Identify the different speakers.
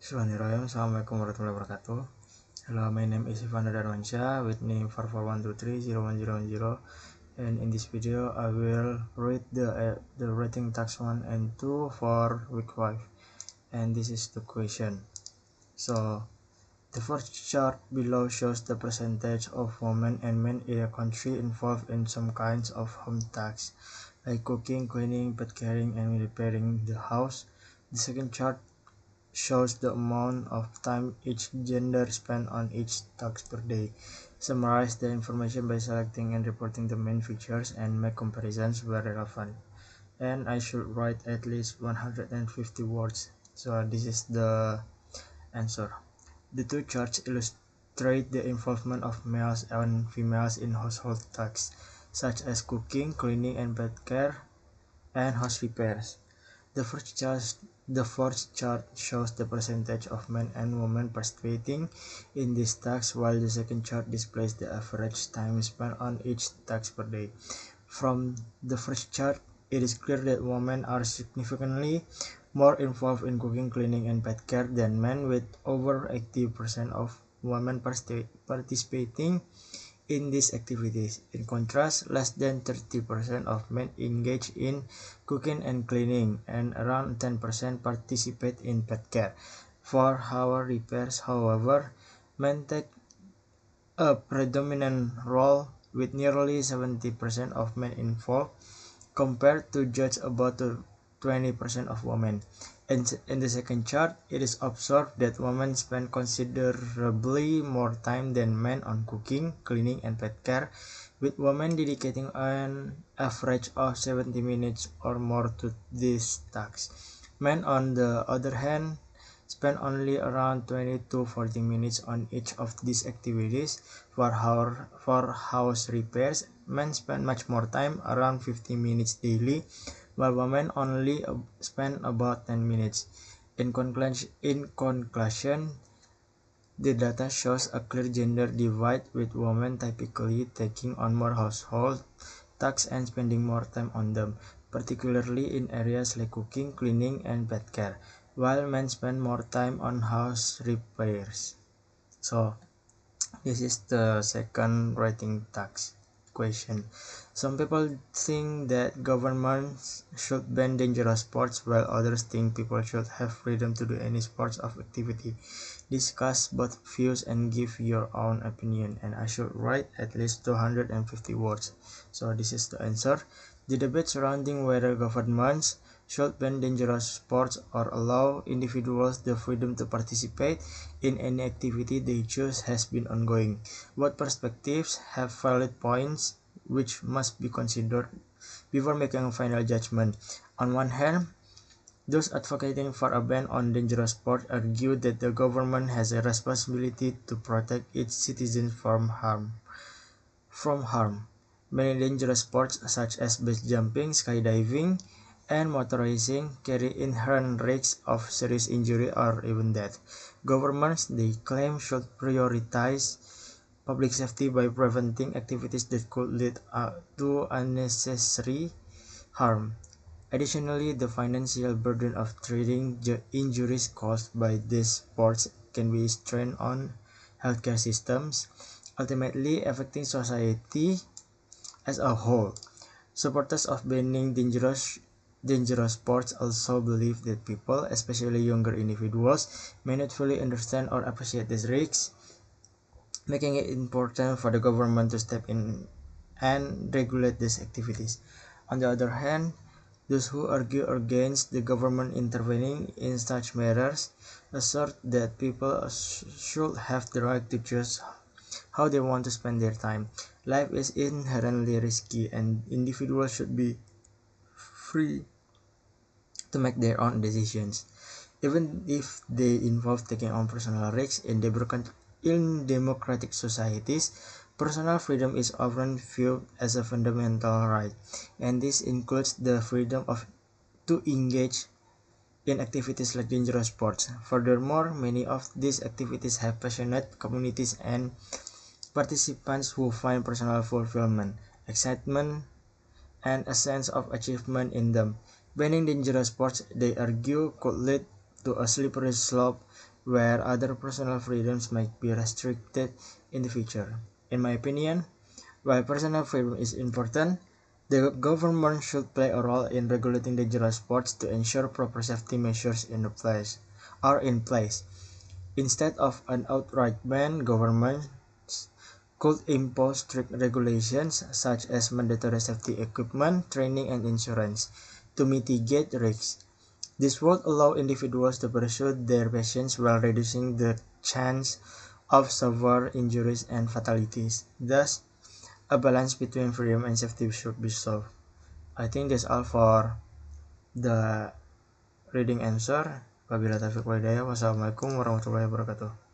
Speaker 1: Bismillahirrahmanirrahim. Assalamualaikum warahmatullahi wabarakatuh. Hello, my name is Ivan Darwansyah with name 441230110, and in this video I will read the rating tax 1 and 2 for week 5, and this is the question. So the first chart below shows the percentage of women and men in a country involved in some kinds of home tasks, like cooking, cleaning, pet caring, and repairing the house. The second chart shows the amount of time each gender spend on each task per day. Summarize the information by selecting and reporting the main features and make comparisons where relevant. And I should write at least 150 words. So this is the answer. The two charts illustrate the involvement of males and females in household tasks, such as cooking, cleaning, and pet care, and house repairs. The first chart shows the percentage of men and women participating in these tasks, while the second chart displays the average time spent on each task per day. From the first chart, it is clear that women are significantly more involved in cooking, cleaning, and pet care than men, with over 80% of women participating in these activities. In contrast, less than 30% of men engage in cooking and cleaning, and around 10% participate in pet care. For house repairs, however, men take a predominant role, with nearly 70% of men involved, compared to just about 20% of women. In the second chart, it is observed that women spend considerably more time than men on cooking, cleaning, and pet care, with women dedicating an average of 70 minutes or more to these tasks. Men, on the other hand, spend only around 20 to 40 minutes on each of these activities. For house repairs, men spend much more time, around 50 minutes daily, while women only spend about 10 minutes. In conclusion, the data shows a clear gender divide, with women typically taking on more household tasks and spending more time on them, particularly in areas like cooking, cleaning, and pet care, while men spend more time on house repairs. So this is the second rating tax question. Some people think that governments should ban dangerous sports, while others think people should have freedom to do any sports of activity. Discuss both views and give your own opinion, and I should write at least 250 words. So this is the answer. The debate surrounding whether governments should ban dangerous sports or allow individuals the freedom to participate in any activity they choose has been ongoing. Both perspectives have valid points which must be considered before making a final judgment. On one hand, those advocating for a ban on dangerous sports argue that the government has a responsibility to protect its citizens from harm. Many dangerous sports, such as base jumping, skydiving, and motor racing, carry inherent risks of serious injury or even death. Governments, they claim, should prioritize public safety by preventing activities that could lead to unnecessary harm. Additionally, the financial burden of treating injuries caused by these sports can be strained on healthcare systems, ultimately affecting society as a whole. Supporters of banning dangerous sports also believe that people, especially younger individuals, may not fully understand or appreciate these risks, making it important for the government to step in and regulate these activities. On the other hand, those who argue against the government intervening in such matters assert that people should have the right to choose how they want to spend their time. Life is inherently risky, and individuals should be free to make their own decisions, even if they involve taking on personal risks. In democratic societies, personal freedom is often viewed as a fundamental right, and this includes the freedom to engage in activities like dangerous sports. Furthermore, many of these activities have passionate communities and participants who find personal fulfillment, excitement, and a sense of achievement in them. Banning dangerous sports, they argue, could lead to a slippery slope where other personal freedoms might be restricted in the future. In my opinion, while personal freedom is important, the government should play a role in regulating dangerous sports to ensure proper safety measures are in place. Instead of an outright ban, governments could impose strict regulations such as mandatory safety equipment, training, and insurance to mitigate risks. This would allow individuals to pursue their passions while reducing the chance of severe injuries and fatalities. Thus, a balance between freedom and safety should be solved. I think that's all for the reading answer. Wabillahi taufiq walhidayah. Wassalamualaikum warahmatullahi wabarakatuh.